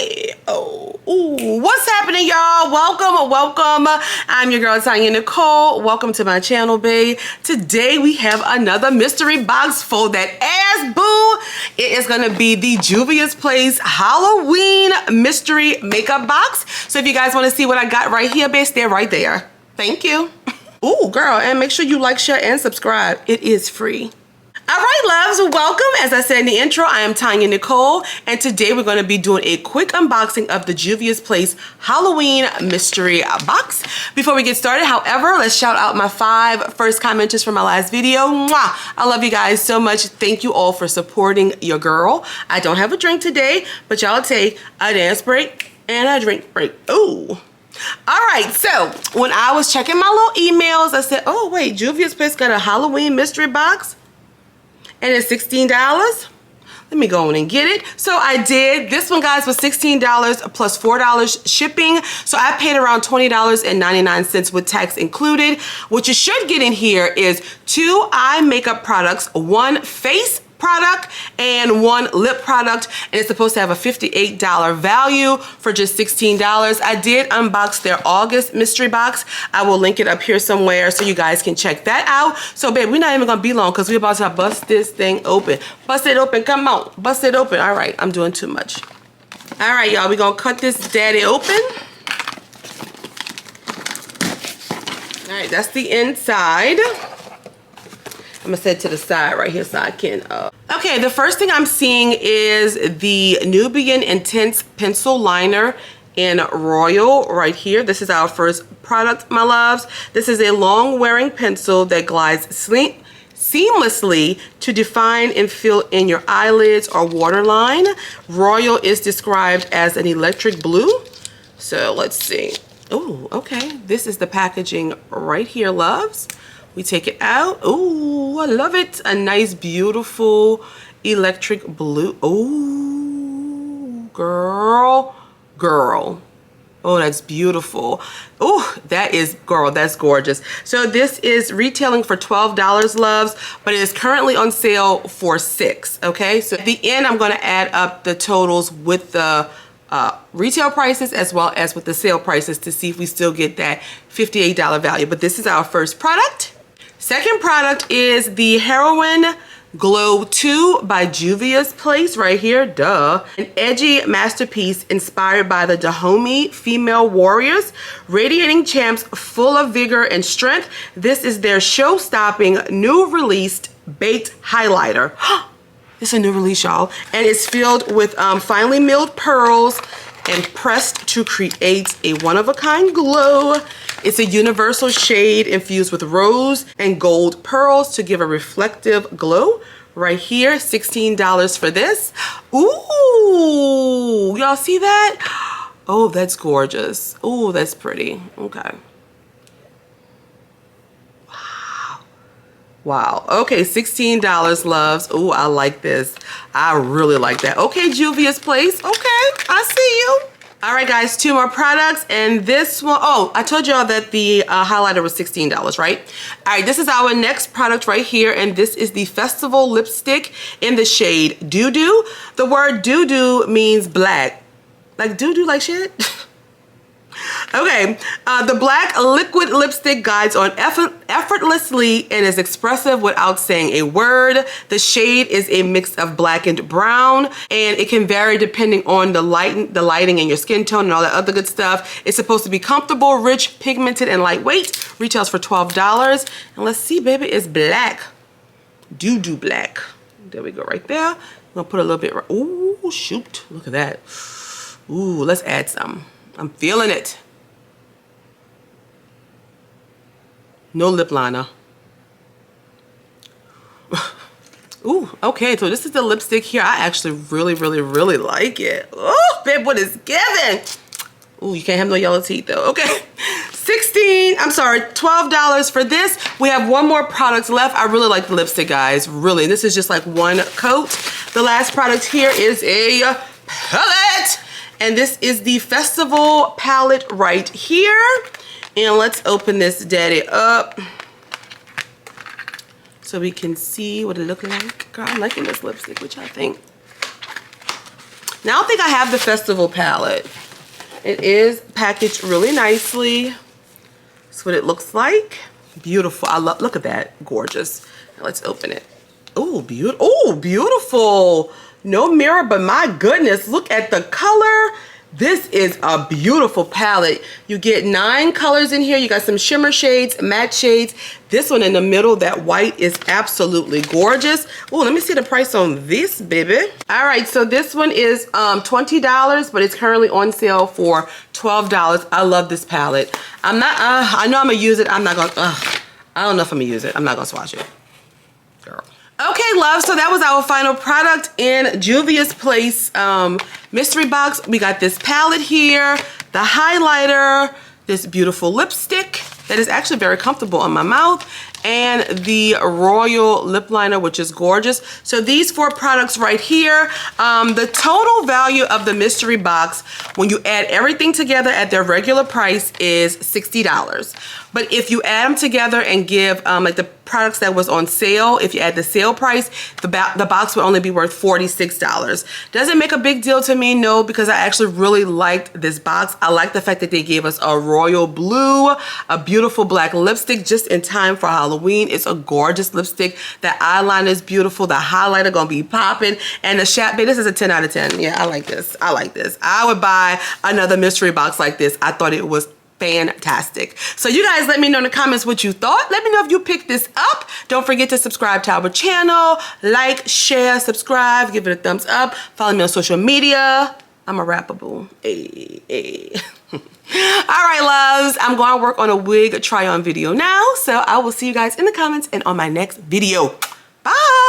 Yeah. Oh, ooh, what's happening, y'all? Welcome. I'm your girl, Tonyanicole. Welcome to my channel, babe. Today we have another mystery box for that ass, boo. It is gonna be the Juvia'S Place Halloween mystery makeup box. So if you guys wanna see what I got right here, babe, stay right there. Thank you. Ooh, girl, and make sure you like, share, and subscribe. It is free. All right, loves, welcome. As I said in the intro, I am Tonyanicole, and today we're going to be doing a quick unboxing of the Juvia'S Place Halloween mystery box. Before we get started, however, let's shout out my 5 first commenters from my last video. Mwah! I love you guys so much. Thank you all for supporting your girl. I don't have a drink today, but y'all take a dance break and a drink break. Ooh. All right, so when I was checking my little emails, I said, oh, wait, Juvia'S Place got a Halloween mystery box? And it's $16. Let me go in and get it. So I did. This one, guys, was $16 plus $4 shipping. So I paid around $20.99 with tax included. What you should get in here is 2 eye makeup products, 1 face product, and 1 lip product, and it's supposed to have a $58 value for just $16. I did unbox their August mystery box. I will link it up here somewhere so you guys can check that out. So babe, we're not even gonna be long because we're about to bust this thing open. Bust it open, come on, bust it open. All right, I'm doing too much. All right, y'all, we're gonna cut this daddy open. All right, that's the inside. I'm gonna set it to the side right here so I can, Okay, the first thing I'm seeing is the NUBIAN Intense Pencil Liner in Royal right here. This is our first product, my loves. This is a long wearing pencil that glides seamlessly to define and fill in your eyelids or waterline. Royal is described as an electric blue. So let's see. Oh, okay. This is the packaging right here, loves. We take it out. Oh, I love it. A nice, beautiful electric blue. Oh, girl. Oh, that's beautiful. Oh, that is, girl, that's gorgeous. So this is retailing for $12, loves, but it is currently on sale for $6, okay? So at the end, I'm gonna add up the totals with the retail prices as well as with the sale prices to see if we still get that $58 value. But this is our first product. Second product is the Heroine Glow 2 by Juvia'S Place right here, duh. An edgy masterpiece inspired by the Dahomey female warriors, radiating champs full of vigor and strength. This is their show-stopping, new released baked highlighter. It's a new release, y'all. And it's filled with finely milled pearls and pressed to create a one-of-a-kind glow. It's a universal shade infused with rose and gold pearls to give a reflective glow. Right here, $16 for this. Ooh, y'all see that? Oh, that's gorgeous. Oh, that's pretty. Okay. Wow. Okay, $16, loves. Oh, I like this. I really like that. Okay, Juvia'S Place. Okay, I see you. All right, guys, 2 more products, and this one, oh, I told y'all that the highlighter was $16, right? All right, this is our next product right here, and this is the Festival Lipstick in the shade Doo-Doo. The word doo-doo means black. Like doo-doo like shit? Okay, the black liquid lipstick guides on effortlessly and is expressive without saying a word. The shade is a mix of black and brown, and it can vary depending on the lighting and your skin tone and all that other good stuff. It's supposed to be comfortable, rich, pigmented, and lightweight. Retails for $12. And let's see, baby, it's black. Doo-doo black. There we go, right there. I'm gonna put a little bit, ooh, shoot, look at that. Ooh, let's add some. I'm feeling it. No lip liner. Ooh, okay, so this is the lipstick here. I actually really like it. Oh, babe, what is giving? Ooh, you can't have no yellow teeth though. Okay, $12 for this. We have 1 more product left. I really like the lipstick, guys, really. This is just like 1 coat. The last product here is a palette. And this is the Festival palette right here. And let's open this daddy up so we can see what it looks like. Girl, I'm liking this lipstick, which I think. Now, I don't think I have the Festival palette. It is packaged really nicely. That's what it looks like. Beautiful. I love, look at that. Gorgeous. Now let's open it. Oh, beautiful. Oh, beautiful. No mirror, but my goodness, look at the color. This is a beautiful palette. You get 9 colors in here. You got some shimmer shades, matte shades. This one in the middle, that white, is absolutely gorgeous. Oh, let me see the price on this, baby. All right, so this one is $20, but it's currently on sale for $12. I love this palette. I'm not, I know I'm gonna use it. I'm not gonna, I don't know if I'm gonna use it. I'm not gonna swatch it, girl. Okay, love, so that was our final product in Juvia'S Place mystery box. We got this palette here, the highlighter, this beautiful lipstick that is actually very comfortable on my mouth, and the Royal lip liner, which is gorgeous. So these 4 products right here, the total value of the mystery box, when you add everything together at their regular price, is $60. But if you add them together and give like the products that was on sale, if you add the sale price, the box would only be worth $46. Does it make a big deal to me? No, because I actually really liked this box. I like the fact that they gave us a royal blue, a beautiful black lipstick just in time for Halloween. It's a gorgeous lipstick. The eyeliner is beautiful. The highlighter gonna be popping. And the Chat Bay, this is a 10 out of 10. Yeah, I like this. I like this. I would buy another mystery box like this. I thought it was fantastic. So you guys let me know in the comments what you thought. Let me know if you picked this up. Don't forget to subscribe to our channel. Like, share, subscribe, give it a thumbs up. Follow me on social media. I'm a rapper, boo. Hey, hey. All right, loves. I'm going to work on a wig try-on video now. So I will see you guys in the comments and on my next video. Bye.